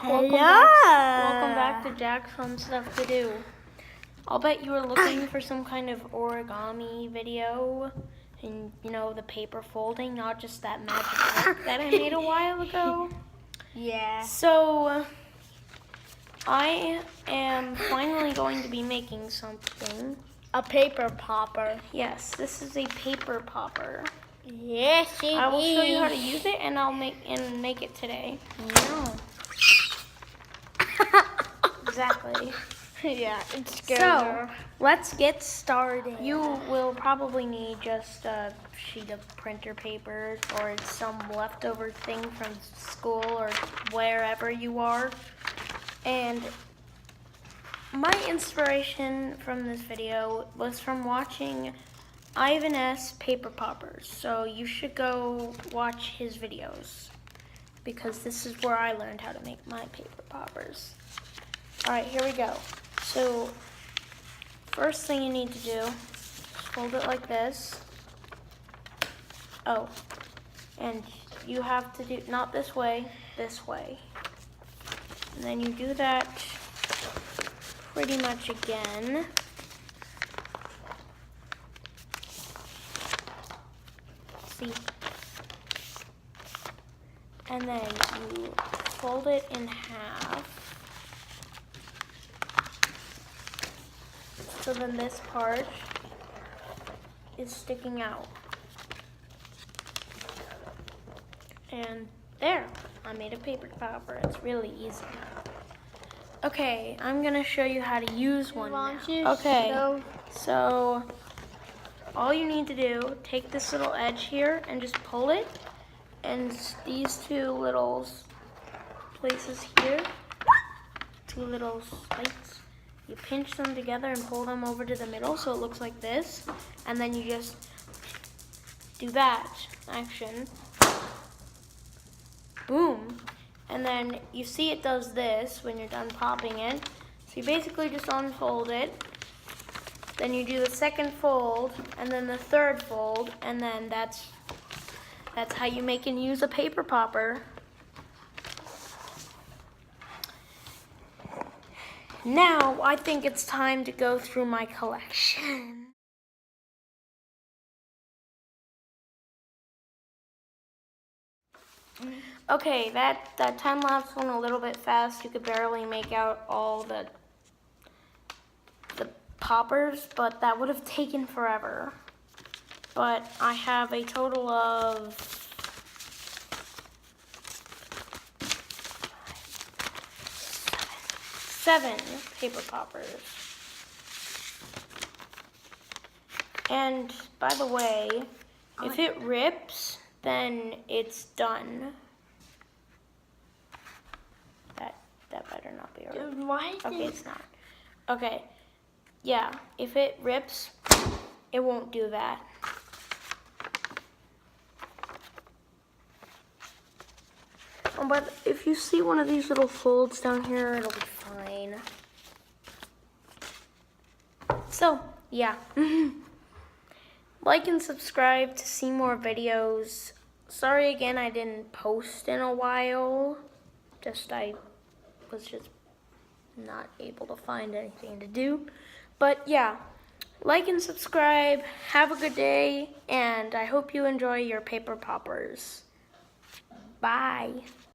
Welcome back to Jack's Fun Stuff to Do. I'll bet you were looking for some kind of origami video and, you know, the paper folding, not just that magic trick that I made a while ago. Yeah. So, I am finally going to be making something. A paper popper. Yes, this is a paper popper. Yes, it is. I will show you how to use it, and I'll make it today. No. Exactly. Yeah, it's good. So, let's get started. You will probably need just a sheet of printer paper or some leftover thing from school or wherever you are. And my inspiration from this video was from watching Ivan S. Paper Poppers. So you should go watch his videos because this is where I learned how to make my paper poppers. All right, here we go. So first thing you need to do is fold it like this. Oh, and you have to do, not this way, this way. And then you do that pretty much again. See? And then you fold it in half. So then this part is sticking out. And there, I made a paper popper. It's really easy. Okay, I'm gonna show you how to use one now. Okay, so all you need to do, take this little edge here and just pull it. And these two little places here, two little spikes, you pinch them together and pull them over to the middle so it looks like this. And then you just do that action. Boom. And then you see it does this when you're done popping it. So you basically just unfold it. Then you do the second fold and then the third fold, and then that's how you make and use a paper popper. Now, I think it's time to go through my collection. Okay, that time-lapse went a little bit fast. You could barely make out all the poppers, but that would have taken forever. But I have a total of 7 paper poppers. And by the way, if it rips, then it's done. That better not be a rip. Okay, it's not. Okay, yeah, if it rips, it won't do that. But if you see one of these little folds down here, it'll be fine. So, yeah. Like and subscribe to see more videos. Sorry again I didn't post in a while. I was just not able to find anything to do. But yeah, like and subscribe. Have a good day, and I hope you enjoy your paper poppers. Bye.